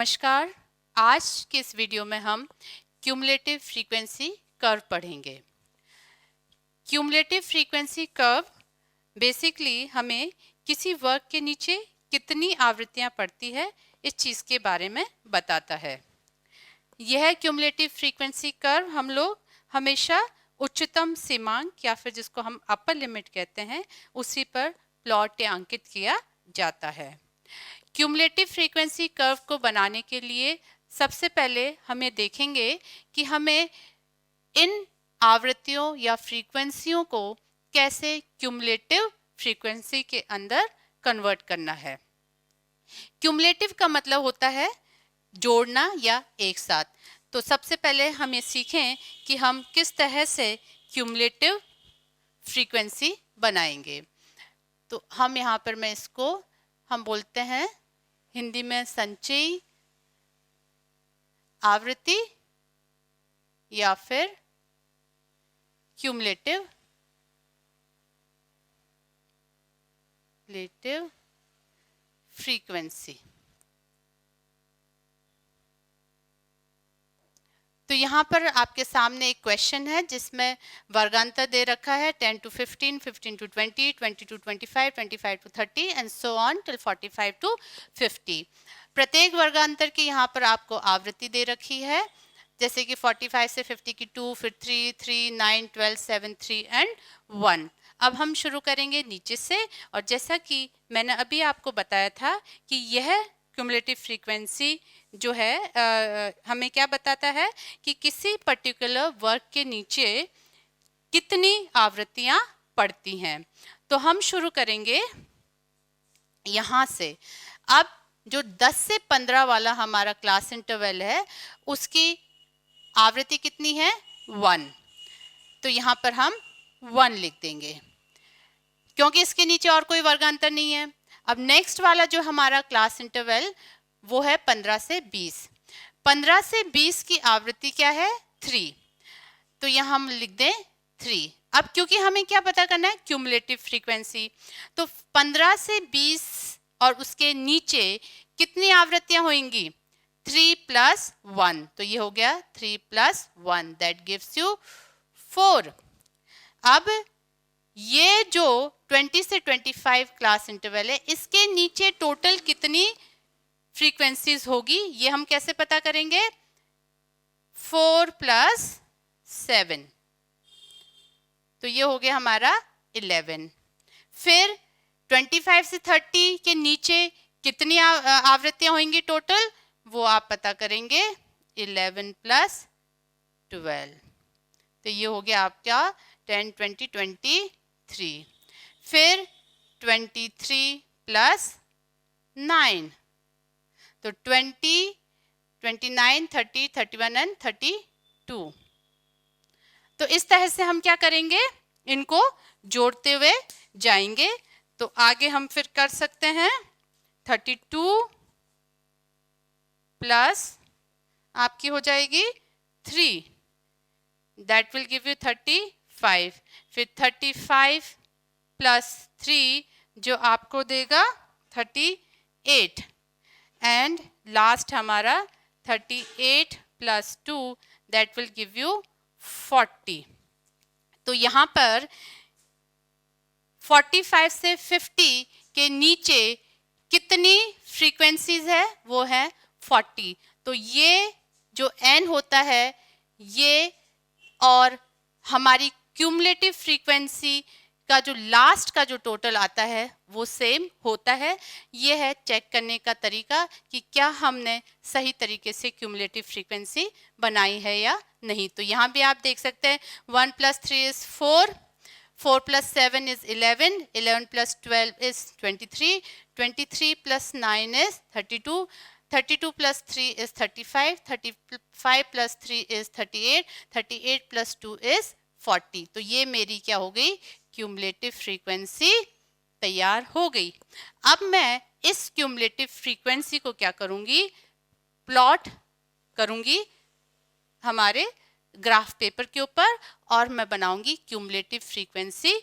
नमस्कार। आज के इस वीडियो में हम क्यूमुलेटिव फ्रीक्वेंसी कर्व पढ़ेंगे। क्यूमुलेटिव फ्रीक्वेंसी कर्व बेसिकली हमें किसी वर्ग के नीचे कितनी आवृत्तियां पड़ती है इस चीज़ के बारे में बताता है। यह क्यूमुलेटिव फ्रीक्वेंसी कर्व हम लोग हमेशा उच्चतम सीमांक या फिर जिसको हम अपर लिमिट कहते हैं उसी पर प्लॉट या अंकित किया जाता है। क्यूमुलेटिव फ्रीक्वेंसी कर्व को बनाने के लिए सबसे पहले हमें देखेंगे कि हमें इन आवृत्तियों या फ्रीक्वेंसियों को कैसे क्यूमुलेटिव फ्रीक्वेंसी के अंदर कन्वर्ट करना है। क्यूमुलेटिव का मतलब होता है जोड़ना या एक साथ। तो सबसे पहले हम ये सीखें कि हम किस तरह से क्यूमुलेटिव फ्रीक्वेंसी बनाएंगे। तो हम यहाँ पर हम बोलते हैं हिंदी में संचयी आवृत्ति या फिर क्यूमुलेटिव फ्रीक्वेंसी। तो यहाँ पर आपके सामने एक क्वेश्चन है जिसमें वर्गांतर दे रखा है 10 to 15, 15 to 20, 20 to 25, 25 to 30 and so on till 45 to 50। प्रत्येक वर्गांतर की यहाँ पर आपको आवृत्ति दे रखी है, जैसे कि 45 से 50 की 2, फिर 3, 3, 9, 12, 7, 3 and 1। अब हम शुरू करेंगे नीचे से, और जैसा कि मैंने अभी आपको बताया था कि यह क्यूमुलेटिव फ्रीक्वेंसी जो है हमें क्या बताता है कि किसी पर्टिकुलर वर्ग के नीचे कितनी आवृत्तियां पड़ती हैं। तो हम शुरू करेंगे यहाँ से। अब जो 10 से 15 वाला हमारा क्लास इंटरवल है उसकी आवृत्ति कितनी है 1। तो यहाँ पर हम 1 लिख देंगे क्योंकि इसके नीचे और कोई वर्गांतर नहीं है। अब नेक्स्ट वाला जो हमारा क्लास इंटरवल वो है 15 से 20। 15 से 20 की आवृत्ति क्या है 3। तो यहाँ हम लिख दें 3। अब क्योंकि हमें क्या पता करना है क्यूमुलेटिव फ्रीक्वेंसी, तो 15 से 20 और उसके नीचे कितनी आवृत्तियां होंगी 3 + 1। तो ये हो गया 3 + 1 दैट गिव्स यू 4। अब ये जो 20 से 25 क्लास इंटरवल है इसके नीचे टोटल कितनी फ्रीक्वेंसीज होगी ये हम कैसे पता करेंगे 4 + 7। तो ये हो गया हमारा 11। फिर 25 से 30 के नीचे कितनी आवृत्तियां होंगी टोटल वो आप पता करेंगे 11 + 12। तो ये हो गया आपका 10, 20, 23। फिर 23 + 9 तो 20, 29, 30, 31 एंड 32। तो इस तरह से हम क्या करेंगे इनको जोड़ते हुए जाएंगे। तो आगे हम फिर कर सकते हैं 32 प्लस आपकी हो जाएगी 3 दैट विल गिव यू 35। फिर 35 + 3 जो आपको देगा 38 एंड लास्ट हमारा 38 + 2 दैट विल गिव यू 40। तो यहाँ पर 45 से 50 के नीचे कितनी फ्रीक्वेंसीज है वो है 40। तो ये जो n होता है ये और हमारी क्यूमुलेटिव फ्रीक्वेंसी का जो लास्ट का जो टोटल आता है वो सेम होता है। ये है चेक करने का तरीका कि क्या हमने सही तरीके से क्यूमुलेटिव फ्रीक्वेंसी बनाई है या नहीं। तो यहाँ भी आप देख सकते हैं 1 + 3 is 4, 4 + 7 is 11, 11 + 12 is 23, 23 + 9 is 32, 32 + 3 is 35, 35 + 3 is 38, 38 + 2 is 40। तो ये मेरी क्या हो गई क्यूमुलेटिव फ्रीक्वेंसी तैयार हो गई। अब मैं इस क्यूमुलेटिव फ्रीक्वेंसी को क्या करूंगी प्लॉट करूंगी हमारे ग्राफ पेपर के ऊपर और मैं बनाऊंगी क्यूमुलेटिव फ्रीक्वेंसी